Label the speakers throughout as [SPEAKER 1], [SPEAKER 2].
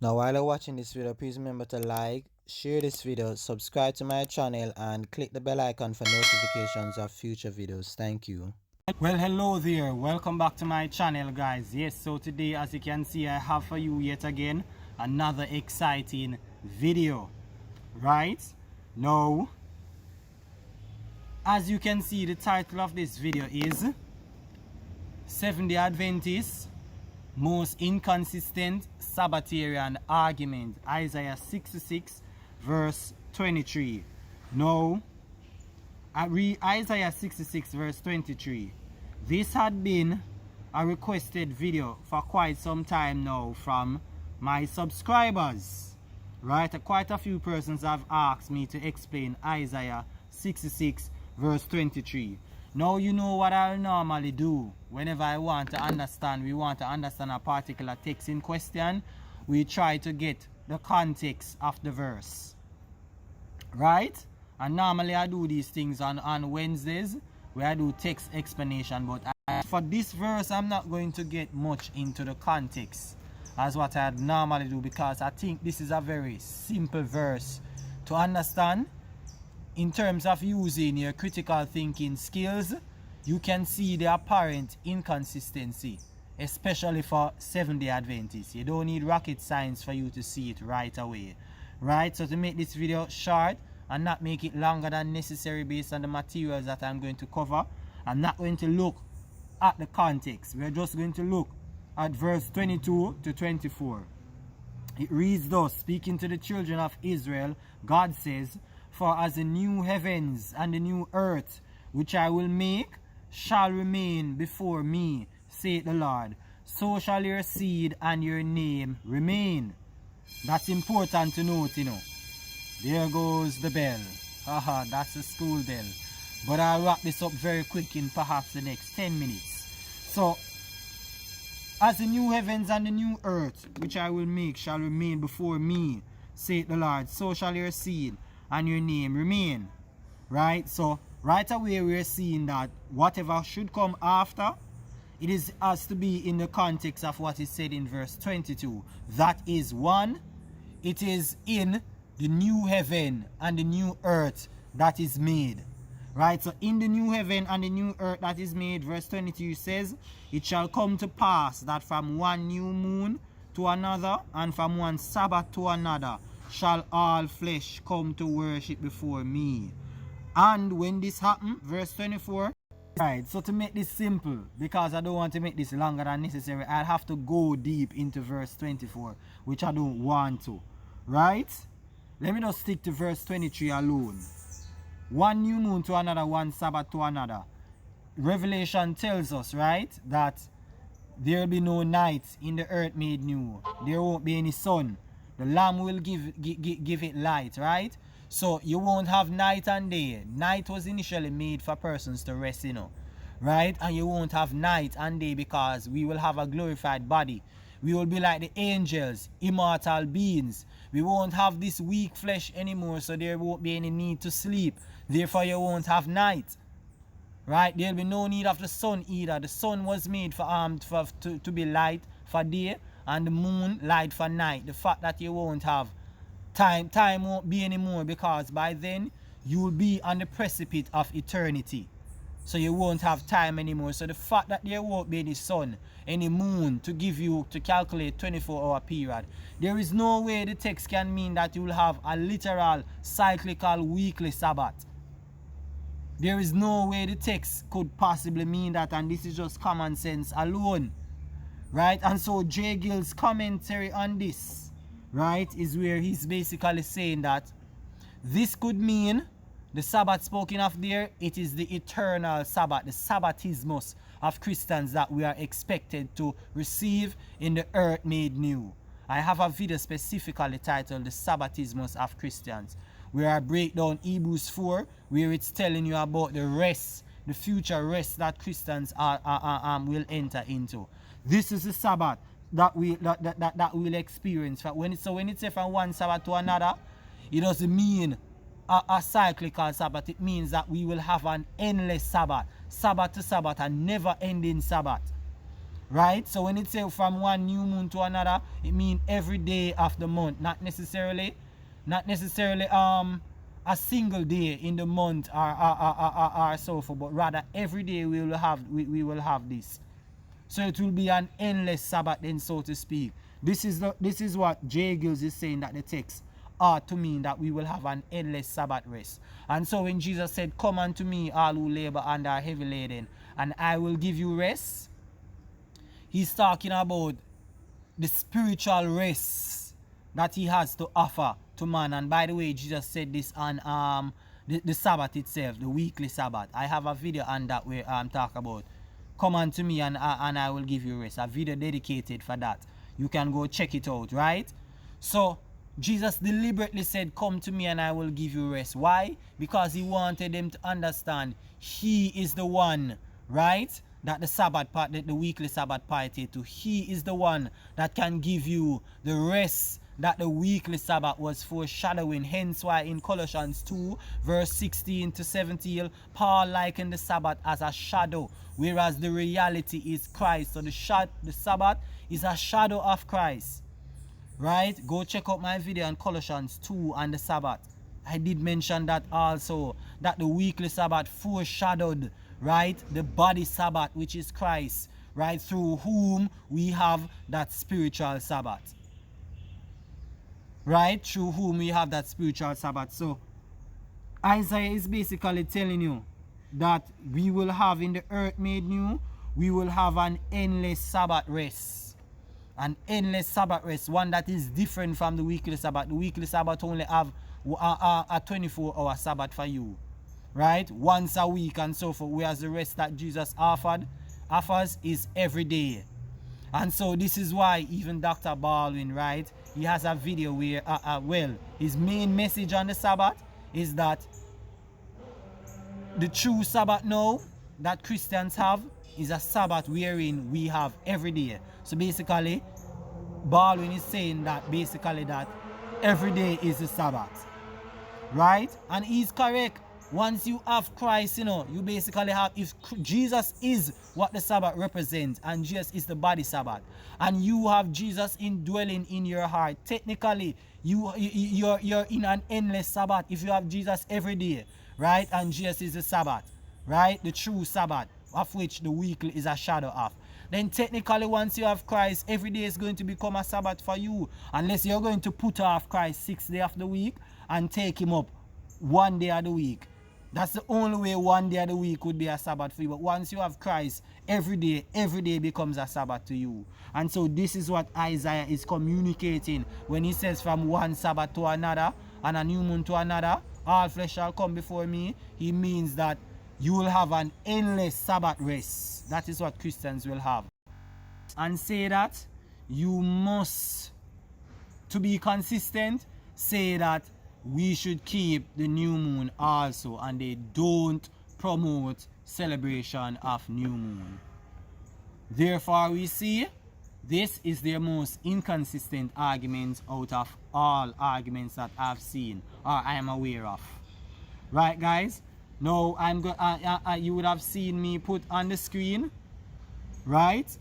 [SPEAKER 1] Now while you're watching this video, please remember to like, share this video, subscribe to my channel and click the bell icon for notifications of future videos. Thank you.
[SPEAKER 2] Well, hello there, welcome back to my channel, guys. Yes, so today, as you can see, I have for you yet again another exciting video. Right now, as you can see, the title of this video is Seventh-day Adventists Most Inconsistent Sabbatarian Argument, Isaiah 66 verse 23. Now I read Isaiah 66 verse 23. This had been a requested video for quite some time now from my subscribers. Right? Quite a few persons have asked me to explain Isaiah 66 verse 23. Now you know what I'll normally do whenever I want to understand, we want to understand a particular text in question, we try to get the context of the verse. Right? And normally I do these things on Wednesdays where I do text explanation, but for this verse I'm not going to get much into the context as what I normally do, because I think this is a very simple verse to understand. In terms of using your critical thinking skills, you can see the apparent inconsistency, especially for Seventh-day Adventists. You don't need rocket science for you to see it right away. Right? So to make this video short and not make it longer than necessary based on the materials that I'm going to cover, I'm not going to look at the context. We're just going to look at verse 22 to 24. It reads thus: speaking to the children of Israel, God says, "For as the new heavens and the new earth, which I will make, shall remain before me, saith the Lord, so shall your seed and your name remain." That's important to note, you know. There goes the bell. Haha, that's the school bell. But I'll wrap this up very quick in perhaps the next 10 minutes. So, as the new heavens and the new earth, which I will make, shall remain before me, saith the Lord, so shall your seed and your name remain. Right? So right away we're seeing that whatever should come after, it has to be in the context of what is said in verse 22. That is, one, it is in the new heaven and the new earth that is made. Right? So in the new heaven and the new earth that is made, verse 22 says, "It shall come to pass that from one new moon to another, and from one Sabbath to another, shall all flesh come to worship before me." And when this happen, verse 24. Right, so to make this simple, because I don't want to make this longer than necessary, I'll have to go deep into verse 24, which I don't want to. Right? Let me just stick to verse 23 alone. One new moon to another, one Sabbath to another. Revelation tells us, right, that there will be no night in the earth made new. There won't be any sun. The Lamb will give it light, right? So you won't have night and day. Night was initially made for persons to rest, you know, right? And you won't have night and day because we will have a glorified body. We will be like the angels, immortal beings. We won't have this weak flesh anymore, so there won't be any need to sleep. Therefore, you won't have night. Right? There'll be no need of the sun either. The sun was made for to be light for day, and the moon light for night. The fact that you won't have time won't be anymore, because by then you will be on the precipice of eternity. So you won't have time anymore. So the fact that there won't be any sun, any moon to give you to calculate 24-hour period, there is no way the text can mean that you will have a literal cyclical weekly Sabbath. There is no way the text could possibly mean that, and this is just common sense alone. Right? And so J. Gill's commentary on this, right, is where he's basically saying that this could mean the Sabbath spoken of there, it is the eternal Sabbath, the Sabbatismus of Christians that we are expected to receive in the earth made new. I have a video specifically titled The Sabbatismus of Christians, where I break down Hebrews 4, where it's telling you about the rest, the future rest that Christians will enter into. This is the Sabbath that we'll experience. So when it says from one Sabbath to another, it doesn't mean a cyclical Sabbath. It means that we will have an endless Sabbath, Sabbath to Sabbath, a never-ending Sabbath. right? So when it says from one new moon to another, it means every day of the month, not necessarily a single day in the month or so forth, but rather every day we will have this. So it will be an endless Sabbath then, so to speak. This is what J. Gills is saying, that the text ought to mean that we will have an endless Sabbath rest. And so when Jesus said, "Come unto me, all who labor and are heavy laden, and I will give you rest," he's talking about the spiritual rest that he has to offer to man. And by the way, Jesus said this on the Sabbath itself, the weekly Sabbath. I have a video on that where I'm talking about, "Come unto me and I will give you rest." A video dedicated for that. You can go check it out, right? So Jesus deliberately said, "Come to me and I will give you rest." Why? Because he wanted them to understand he is the one, right, that the Sabbath part, the weekly Sabbath party to. He is the one that can give you the rest that the weekly Sabbath was foreshadowing. Hence why in Colossians 2 verse 16 to 17, Paul likened the Sabbath as a shadow, whereas the reality is Christ. So the Sabbath is a shadow of Christ, right? Go check out my video on Colossians 2 and the Sabbath. I did mention that also, that the weekly Sabbath foreshadowed, right, the body Sabbath, which is Christ, right, through whom we have that spiritual Sabbath, right, through whom we have that spiritual Sabbath. So Isaiah is basically telling you that we will have, in the earth made new, we will have an endless Sabbath rest. An endless Sabbath rest, one that is different from the weekly Sabbath. The weekly Sabbath only have a 24-hour Sabbath for you, right, once a week and so forth, whereas the rest that Jesus offers is every day. And so this is why even Dr. Baldwin, right, he has a video where well, his main message on the Sabbath is that the true Sabbath now that Christians have is a Sabbath wherein we have every day. So basically Baldwin is saying that basically that every day is a Sabbath, right? And he's correct. Once you have Christ, you know, you basically have, if Jesus is what the Sabbath represents, and Jesus is the body Sabbath, and you have Jesus indwelling in your heart, technically you're in an endless Sabbath if you have Jesus every day, right? And Jesus is the Sabbath, right, the true Sabbath, of which the weekly is a shadow of. Then technically once you have Christ, every day is going to become a Sabbath for you, unless you're going to put off Christ 6 days of the week and take him up 1 day of the week. That's the only way 1 day of the week would be a Sabbath for you. But once you have Christ, every day becomes a Sabbath to you. And so this is what Isaiah is communicating when he says, "From one Sabbath to another and a new moon to another, all flesh shall come before me." He means that you will have an endless Sabbath rest. That is what Christians will have. And say that you must, to be consistent, say that we should keep the new moon also, and they don't promote celebration of new moon. Therefore we see this is their most inconsistent argument out of all arguments that I've seen or I am aware of. Right, guys? Now you would have seen me put on the screen, right,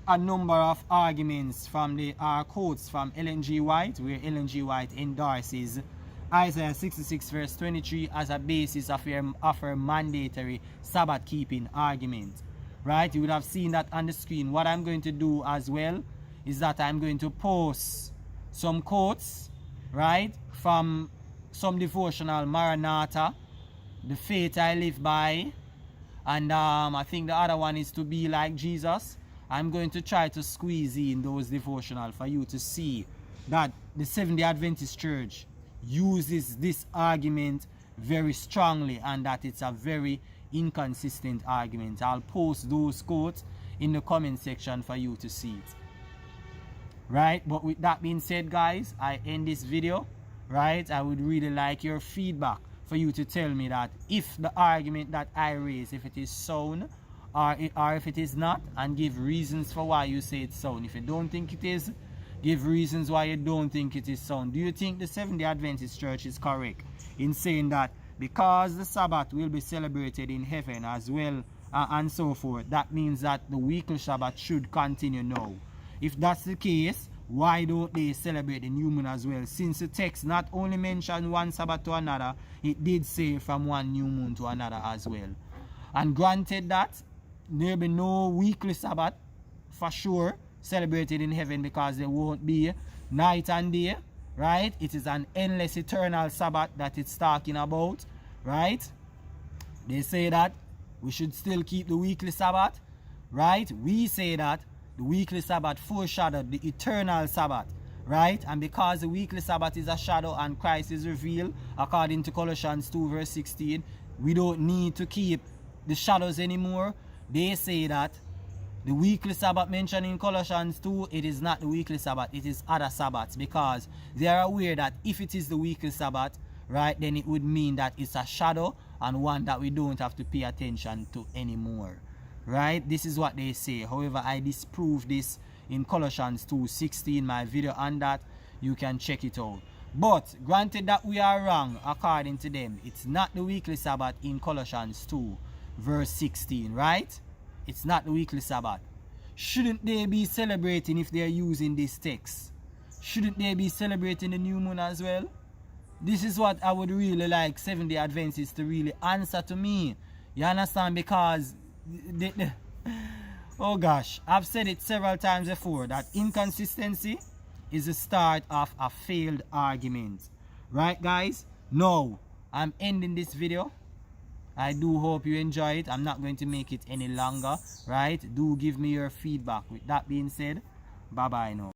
[SPEAKER 2] a number of arguments from the quotes from Ellen G. White, where Ellen G. White endorses Isaiah 66 verse 23 as a basis of her mandatory Sabbath keeping argument. Right, you would have seen that on the screen. What I'm going to do as well is that I'm going to post some quotes, right, from some devotional, Maranatha, The Faith I Live By, and I think the other one is To Be Like Jesus. I'm going to try to squeeze in those devotional for you to see that the Seventh-day Adventist Church uses this argument very strongly, and that it's a very inconsistent argument. I'll post those quotes in the comment section for you to see it. Right, but with that being said, guys, I end this video. Right, I would really like your feedback for you to tell me that if the argument that I raise, if it is sound or if it is not, and give reasons for why you say it's sound. If you don't think it is, give reasons why you don't think it is sound. Do you think the Seventh-day Adventist Church is correct in saying that because the Sabbath will be celebrated in heaven as well and so forth, that means that the weekly Sabbath should continue now. If that's the case, why don't they celebrate the new moon as well? Since the text not only mentioned one Sabbath to another, it did say from one new moon to another as well. And granted that there'll be no weekly Sabbath for sure celebrated in heaven, because there won't be night and day, right? It is an endless eternal Sabbath that it's talking about, right? They say that we should still keep the weekly Sabbath, right? We say that the weekly Sabbath foreshadowed the eternal Sabbath, right? And because the weekly Sabbath is a shadow and Christ is revealed, according to Colossians 2 verse 16, we don't need to keep the shadows anymore. They say that the weekly Sabbath mentioned in Colossians 2, it is not the weekly Sabbath, it is other Sabbaths, because they are aware that if it is the weekly Sabbath, right, then it would mean that it's a shadow and one that we don't have to pay attention to anymore, right? This is what they say. However, I disprove this in Colossians 2:16, my video on that, you can check it out. But granted that we are wrong according to them, it's not the weekly Sabbath in Colossians 2 verse 16, right? It's not the weekly Sabbath. Shouldn't they be celebrating if they are using this text? Shouldn't they be celebrating the new moon as well? This is what I would really like Seventh-day Adventists to really answer to me. You understand? Because oh gosh, I've said it several times before that inconsistency is the start of a failed argument. Right, guys? Now, I'm ending this video. I do hope you enjoy it. I'm not going to make it any longer, right? Do give me your feedback. With that being said, bye bye now.